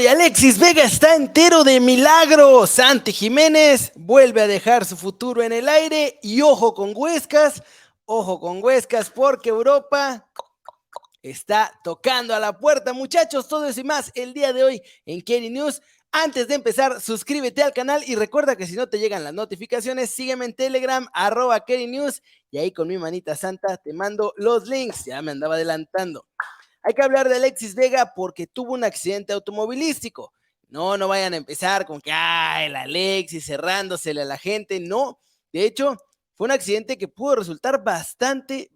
y Alexis Vega está entero de milagro. Santi Jiménez vuelve a dejar su futuro en el aire y ojo con Huescas porque Europa está tocando a la puerta. Muchachos, todo eso y más el día de hoy en Kenny News. Antes de empezar, suscríbete al canal y recuerda que si no te llegan las notificaciones, sígueme en Telegram, @Kenny News, y ahí con mi manita santa te mando los links. Ya me andaba adelantando. Hay que hablar de Alexis Vega porque tuvo un accidente automovilístico. No vayan a empezar con que, el Alexis cerrándosele a la gente. No, de hecho, fue un accidente que pudo resultar bastante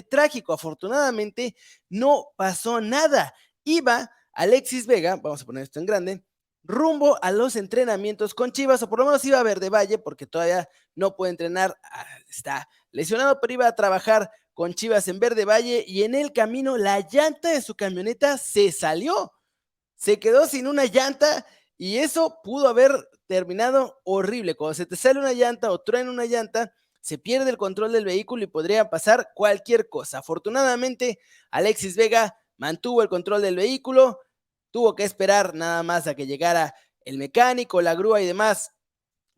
trágico. Afortunadamente, no pasó nada. Iba Alexis Vega, vamos a poner esto en grande, rumbo a los entrenamientos con Chivas, o por lo menos iba a Verde Valle, porque todavía no puede entrenar, está lesionado, pero iba a trabajar con Chivas en Verde Valle, y en el camino la llanta de su camioneta se salió, se quedó sin una llanta, y eso pudo haber terminado horrible. Cuando se te sale una llanta o truena una llanta, se pierde el control del vehículo y podría pasar cualquier cosa. Afortunadamente, Alexis Vega mantuvo el control del vehículo, tuvo que esperar nada más a que llegara el mecánico, la grúa y demás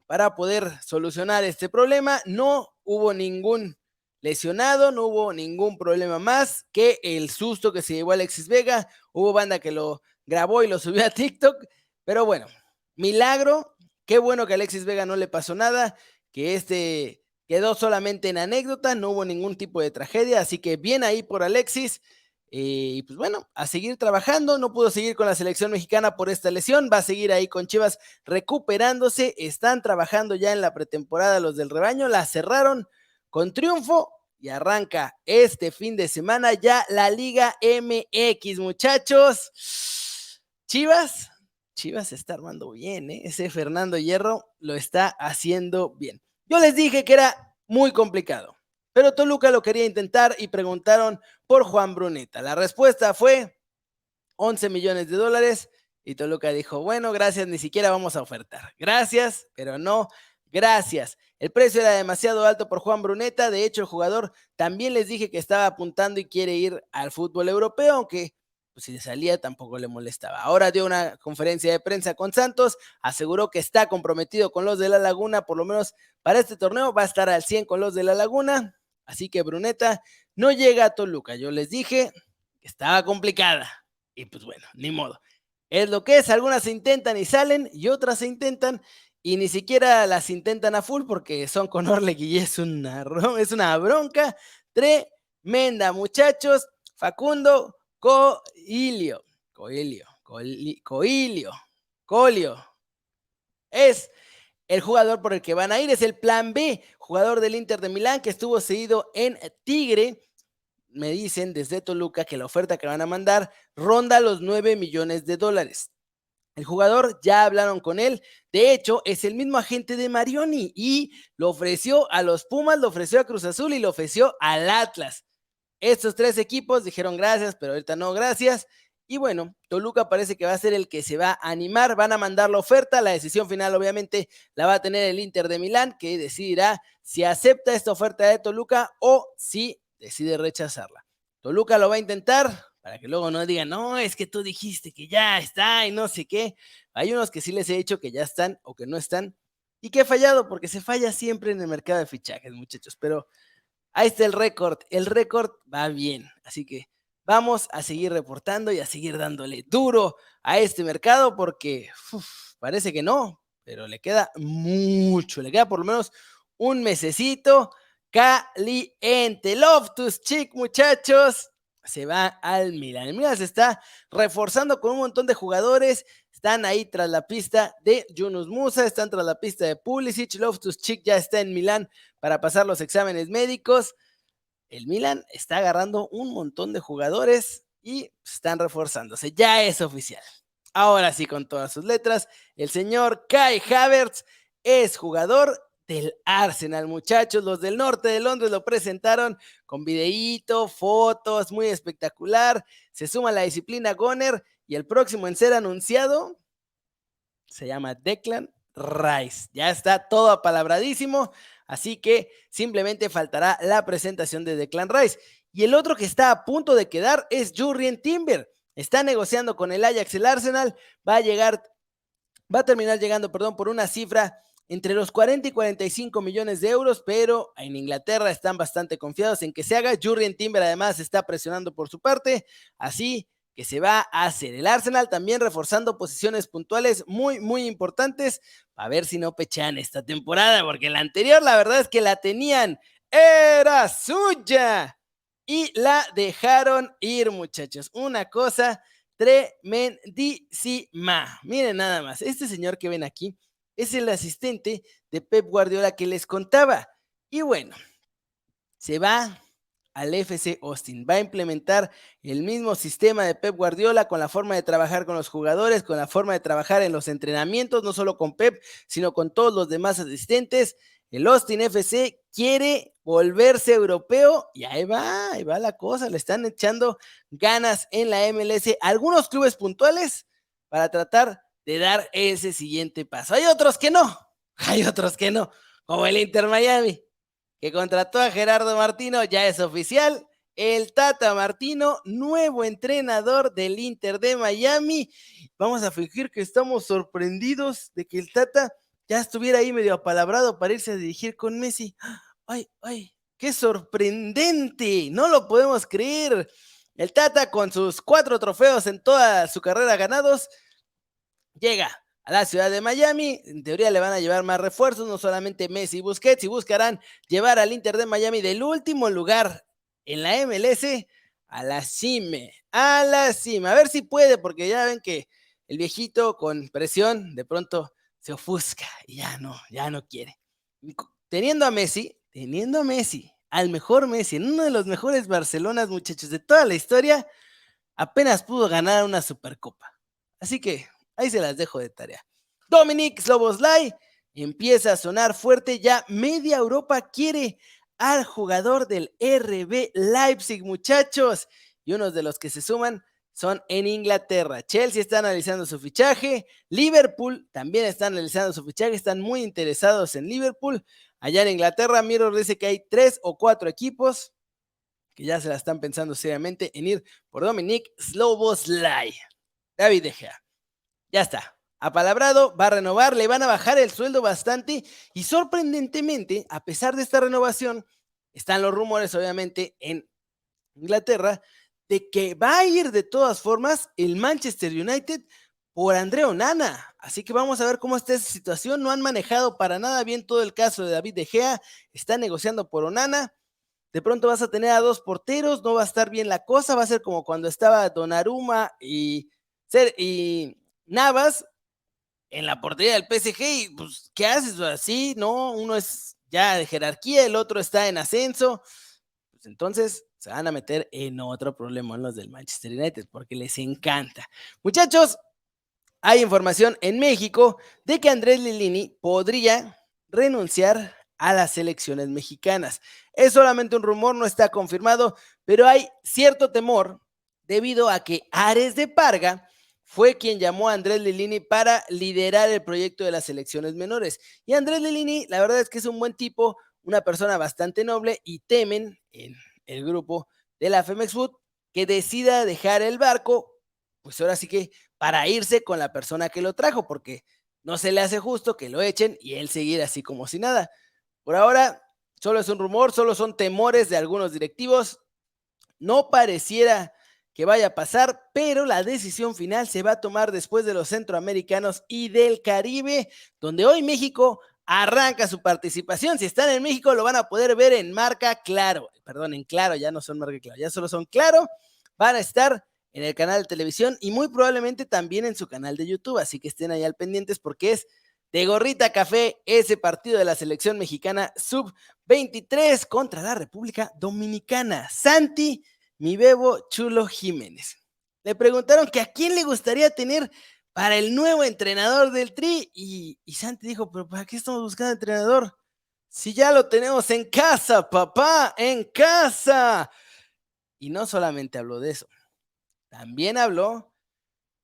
para poder solucionar este problema. No hubo ningún lesionado, no hubo ningún problema más que el susto que se llevó Alexis Vega. Hubo banda que lo grabó y lo subió a TikTok, pero bueno, milagro. Qué bueno que a Alexis Vega no le pasó nada, que quedó solamente en anécdota, no hubo ningún tipo de tragedia, así que bien ahí por Alexis. Y pues bueno, a seguir trabajando. No pudo seguir con la selección mexicana por esta lesión, va a seguir ahí con Chivas recuperándose. Están trabajando ya en la pretemporada los del rebaño, la cerraron con triunfo y arranca este fin de semana ya la Liga MX, muchachos. Chivas se está armando bien, ¿eh? Ese Fernando Hierro lo está haciendo bien. Yo les dije que era muy complicado, pero Toluca lo quería intentar y preguntaron por Juan Bruneta. La respuesta fue 11 millones de dólares y Toluca dijo, bueno, gracias, ni siquiera vamos a ofertar. Gracias, pero no gracias. El precio era demasiado alto por Juan Bruneta. De hecho, el jugador también les dije que estaba apuntando y quiere ir al fútbol europeo, aunque pues, si salía tampoco le molestaba. Ahora dio una conferencia de prensa con Santos, aseguró que está comprometido con los de La Laguna, por lo menos para este torneo va a estar al 100 con los de La Laguna, así que Bruneta no llega a Toluca. Yo les dije que estaba complicada y pues bueno, ni modo. Es lo que es, algunas se intentan y salen y otras se intentan y ni siquiera las intentan a full porque son con Orlegui y es una bronca tremenda, muchachos. Facundo Colio es el jugador por el que van a ir, es el plan B, jugador del Inter de Milán que estuvo cedido en Tigre. Me dicen desde Toluca que la oferta que van a mandar ronda los 9 millones de dólares. El jugador, ya hablaron con él, de hecho es el mismo agente de Marioni y lo ofreció a los Pumas, lo ofreció a Cruz Azul y lo ofreció al Atlas. Estos tres equipos dijeron gracias, pero ahorita no gracias. Y bueno, Toluca parece que va a ser el que se va a animar, van a mandar la oferta, la decisión final obviamente la va a tener el Inter de Milán, que decidirá si acepta esta oferta de Toluca o si decide rechazarla. Toluca lo va a intentar, para que luego no digan, no, es que tú dijiste que ya está y no sé qué. Hay unos que sí les he dicho que ya están o que no están, y que he fallado, porque se falla siempre en el mercado de fichajes, muchachos, pero ahí está el récord va bien, así que vamos a seguir reportando y a seguir dándole duro a este mercado porque parece que no, pero le queda mucho, le queda por lo menos un mesecito caliente. Loftus-Cheek, muchachos, se va al Milan. El Milan se está reforzando con un montón de jugadores. Están ahí tras la pista de Yunus Musa, están tras la pista de Pulisic. Loftus-Cheek ya está en Milán para pasar los exámenes médicos. El Milan está agarrando un montón de jugadores y están reforzándose. Ya es oficial. Ahora sí, con todas sus letras, el señor Kai Havertz es jugador del Arsenal, muchachos. Los del norte de Londres lo presentaron con videíto, fotos, muy espectacular. Se suma la disciplina Goner y el próximo en ser anunciado se llama Declan Rice. Ya está todo apalabradísimo, así que simplemente faltará la presentación de Declan Rice. Y el otro que está a punto de quedar es Jurrien Timber. está negociando con el Ajax, el Arsenal, va a terminar llegando, perdón, por una cifra entre los 40 y 45 millones de euros, pero en Inglaterra están bastante confiados en que se haga. Jurrien Timber además está presionando por su parte, así que se va a hacer. El Arsenal también reforzando posiciones puntuales muy, muy importantes, a ver si no pechan esta temporada, porque la anterior la verdad es que la tenían, era suya, y la dejaron ir, muchachos. Una cosa tremendísima. Miren nada más, este señor que ven aquí es el asistente de Pep Guardiola que les contaba. Y bueno, se va al FC Austin. Va a implementar el mismo sistema de Pep Guardiola con la forma de trabajar con los jugadores, con la forma de trabajar en los entrenamientos, no solo con Pep, sino con todos los demás asistentes. El Austin FC quiere volverse europeo y ahí va la cosa. Le están echando ganas en la MLS algunos clubes puntuales para tratar de dar ese siguiente paso. Hay otros que no, como el Inter Miami, que contrató a Gerardo Martino, ya es oficial. El Tata Martino, nuevo entrenador del Inter de Miami. Vamos a fingir que estamos sorprendidos de que el Tata ya estuviera ahí medio apalabrado para irse a dirigir con Messi. ¡Ay! ¡Qué sorprendente! No lo podemos creer. El Tata, con sus 4 trofeos en toda su carrera ganados, llega a la ciudad de Miami. En teoría le van a llevar más refuerzos, no solamente Messi y Busquets, y buscarán llevar al Inter de Miami del último lugar en la MLS a la cima, a ver si puede, porque ya ven que el viejito con presión de pronto se ofusca y ya no quiere. Teniendo a Messi, al mejor Messi, en uno de los mejores Barcelonas, muchachos, de toda la historia, apenas pudo ganar una Supercopa. Así que ahí se las dejo de tarea. Dominik Szoboszlai empieza a sonar fuerte, ya media Europa quiere al jugador del RB Leipzig, muchachos, y unos de los que se suman son en Inglaterra. Chelsea está analizando su fichaje, Liverpool también está analizando su fichaje, están muy interesados en Liverpool. Allá en Inglaterra, Mirror dice que hay 3 o 4 equipos que ya se la están pensando seriamente en ir por Dominik Szoboszlai. David De Gea, ya está, apalabrado, va a renovar, le van a bajar el sueldo bastante y sorprendentemente, a pesar de esta renovación, están los rumores obviamente en Inglaterra de que va a ir de todas formas el Manchester United por André Onana. Así que vamos a ver cómo está esa situación. No han manejado para nada bien todo el caso de David De Gea, están negociando por Onana. De pronto vas a tener a 2 porteros, no va a estar bien la cosa, va a ser como cuando estaba Donnarumma y Navas en la portería del PSG, y pues, ¿qué haces? Así, ¿no? Uno es ya de jerarquía, el otro está en ascenso, pues entonces se van a meter en otro problema en los del Manchester United, porque les encanta. Muchachos, hay información en México de que Andrés Lilini podría renunciar a las selecciones mexicanas. Es solamente un rumor, no está confirmado, pero hay cierto temor debido a que Ares de Parga fue quien llamó a Andrés Lilini para liderar el proyecto de las selecciones menores. Y Andrés Lilini, la verdad es que es un buen tipo, una persona bastante noble, y temen en el grupo de la Femex Food que decida dejar el barco, pues ahora sí que para irse con la persona que lo trajo, porque no se le hace justo que lo echen y él seguir así como si nada. Por ahora, solo es un rumor, solo son temores de algunos directivos. No pareciera que vaya a pasar, pero la decisión final se va a tomar después de los centroamericanos y del Caribe, donde hoy México arranca su participación. Si están en México, lo van a poder ver en Marca Claro. Perdón, en Claro, ya no son Marca Claro, ya solo son Claro. Van a estar en el canal de televisión y muy probablemente también en su canal de YouTube, así que estén ahí al pendientes porque es de gorrita café ese partido de la selección mexicana sub-23 contra la República Dominicana. Santi, mi bebo Chulo Jiménez. Le preguntaron que a quién le gustaría tener para el nuevo entrenador del Tri y Santi dijo, pero ¿para qué estamos buscando entrenador? Si ya lo tenemos en casa, papá, en casa. Y no solamente habló de eso, también habló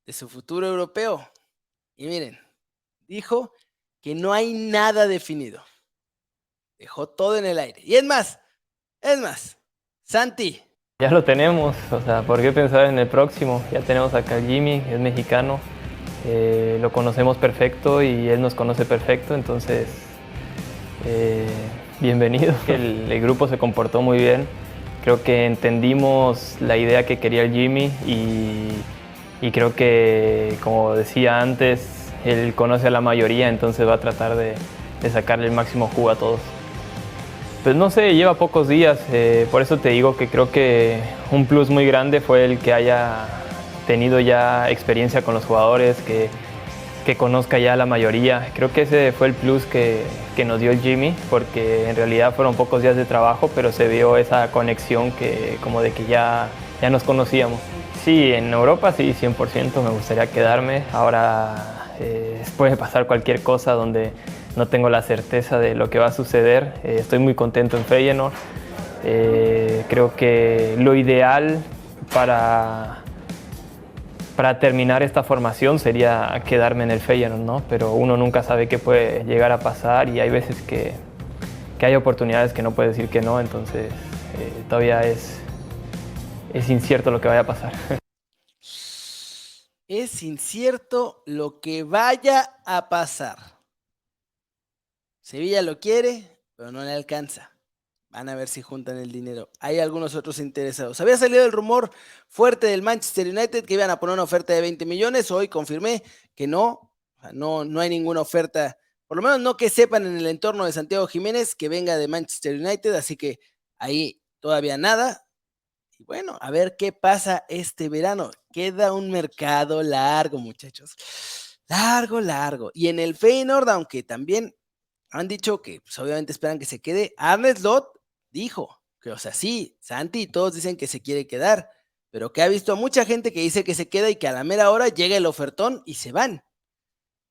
de su futuro europeo. Y miren, dijo que no hay nada definido. Dejó todo en el aire. Y es más, Santi, Ya lo tenemos, o sea, ¿por qué pensar en el próximo? Ya tenemos acá a Jimmy, es mexicano, lo conocemos perfecto y él nos conoce perfecto, entonces eh, bienvenido. El grupo se comportó muy bien, creo que entendimos la idea que quería el Jimmy y creo que, como decía antes, él conoce a la mayoría, entonces va a tratar de sacarle el máximo jugo a todos. Pues no sé, lleva pocos días, por eso te digo que creo que un plus muy grande fue el que haya tenido ya experiencia con los jugadores, que conozca ya la mayoría. Creo que ese fue el plus que nos dio el Jimmy, porque en realidad fueron pocos días de trabajo, pero se vio esa conexión que como de que ya nos conocíamos. Sí, en Europa sí, 100% me gustaría quedarme. Ahora puede pasar cualquier cosa donde no tengo la certeza de lo que va a suceder. Estoy muy contento en Feyenoord. Creo que lo ideal para terminar esta formación sería quedarme en el Feyenoord, ¿no? Pero uno nunca sabe qué puede llegar a pasar y hay veces que hay oportunidades que no puede decir que no, entonces todavía es incierto lo que vaya a pasar. Es incierto lo que vaya a pasar. Sevilla lo quiere, pero no le alcanza. Van a ver si juntan el dinero. Hay algunos otros interesados. Había salido el rumor fuerte del Manchester United que iban a poner una oferta de 20 millones. Hoy confirmé que no, no hay ninguna oferta, por lo menos no que sepan en el entorno de Santiago Jiménez que venga de Manchester United. Así que ahí todavía nada. Y bueno, a ver qué pasa este verano. Queda un mercado largo, muchachos. Largo, largo. Y en el Feyenoord, aunque también han dicho que pues, obviamente esperan que se quede, Arne Slot dijo que, o sea, sí, Santi y todos dicen que se quiere quedar, pero que ha visto a mucha gente que dice que se queda y que a la mera hora llega el ofertón y se van.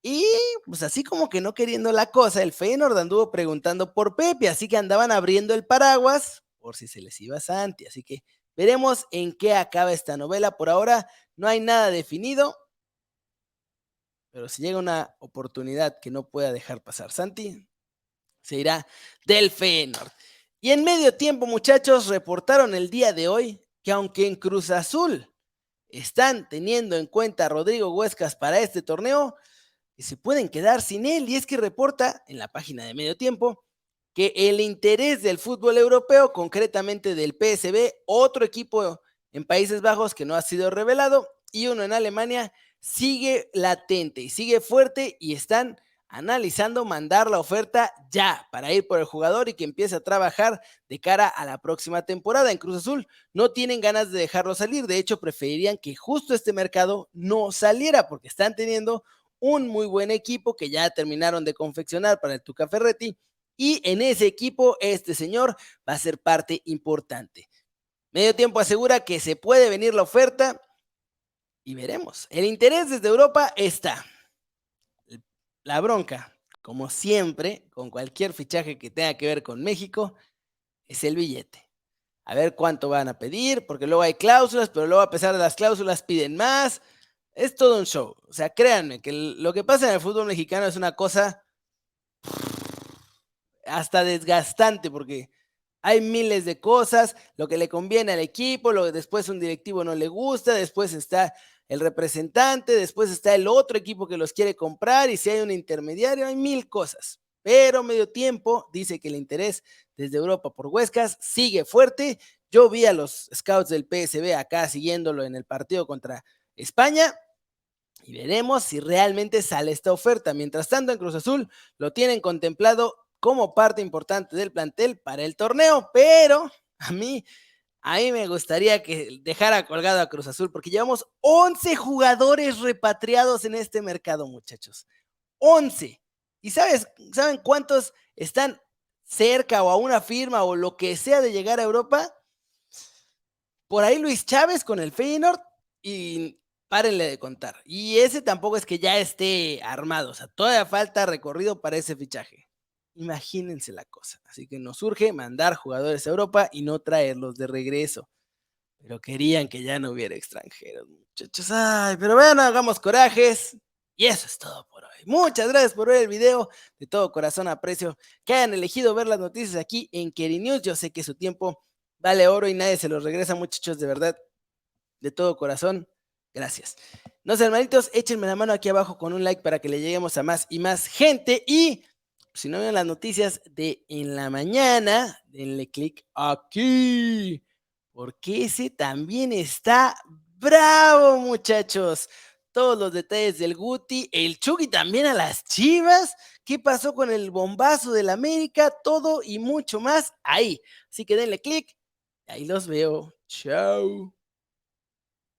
Y pues así como que no queriendo la cosa, el Feyenoord anduvo preguntando por Pepe, así que andaban abriendo el paraguas por si se les iba Santi. Así que veremos en qué acaba esta novela. Por ahora no hay nada definido, pero si llega una oportunidad que no pueda dejar pasar Santi, se irá del Feyenoord. Y en medio tiempo, muchachos, reportaron el día de hoy que aunque en Cruz Azul están teniendo en cuenta a Rodrigo Huescas para este torneo, que se pueden quedar sin él. Y es que reporta en la página de Medio Tiempo que el interés del fútbol europeo, concretamente del PSV, otro equipo en Países Bajos que no ha sido revelado, y uno en Alemania, sigue latente y sigue fuerte y están analizando mandar la oferta ya para ir por el jugador y que empiece a trabajar de cara a la próxima temporada. En Cruz Azul no tienen ganas de dejarlo salir, de hecho preferirían que justo este mercado no saliera porque están teniendo un muy buen equipo que ya terminaron de confeccionar para el Tuca Ferretti y en ese equipo este señor va a ser parte importante. Medio Tiempo asegura que se puede venir la oferta y veremos. El interés desde Europa está. La bronca, como siempre, con cualquier fichaje que tenga que ver con México, es el billete. A ver cuánto van a pedir, porque luego hay cláusulas, pero luego a pesar de las cláusulas piden más. Es todo un show. O sea, créanme que lo que pasa en el fútbol mexicano es una cosa hasta desgastante, porque hay miles de cosas, lo que le conviene al equipo, lo que después un directivo no le gusta, después está el representante, después está el otro equipo que los quiere comprar y si hay un intermediario, hay mil cosas. Pero Medio Tiempo dice que el interés desde Europa por Huescas sigue fuerte. Yo vi a los scouts del PSV acá siguiéndolo en el partido contra España y veremos si realmente sale esta oferta. Mientras tanto, en Cruz Azul lo tienen contemplado como parte importante del plantel para el torneo, pero a mí me gustaría que dejara colgado a Cruz Azul porque llevamos 11 jugadores repatriados en este mercado, muchachos. 11. ¿Y saben cuántos están cerca o a una firma o lo que sea de llegar a Europa? Por ahí Luis Chávez con el Feyenoord y párenle de contar. Y ese tampoco es que ya esté armado, o sea, todavía falta recorrido para ese fichaje. Imagínense la cosa. Así que nos urge mandar jugadores a Europa y no traerlos de regreso. Pero querían que ya no hubiera extranjeros, muchachos. Ay, pero bueno, hagamos corajes. Y eso es todo por hoy. Muchas gracias por ver el video. De todo corazón aprecio que hayan elegido ver las noticias aquí en Keri News. Yo sé que su tiempo vale oro y nadie se los regresa, muchachos, de verdad, de todo corazón. Gracias. No sean malitos, échenme la mano aquí abajo con un like para que le lleguemos a más y más gente. Y si no ven las noticias de en la mañana, denle click aquí, porque ese también está bravo, muchachos. Todos los detalles del Guti, el Chucky también a las Chivas. ¿Qué pasó con el bombazo del América? Todo y mucho más ahí. Así que denle click. Ahí los veo. Chao.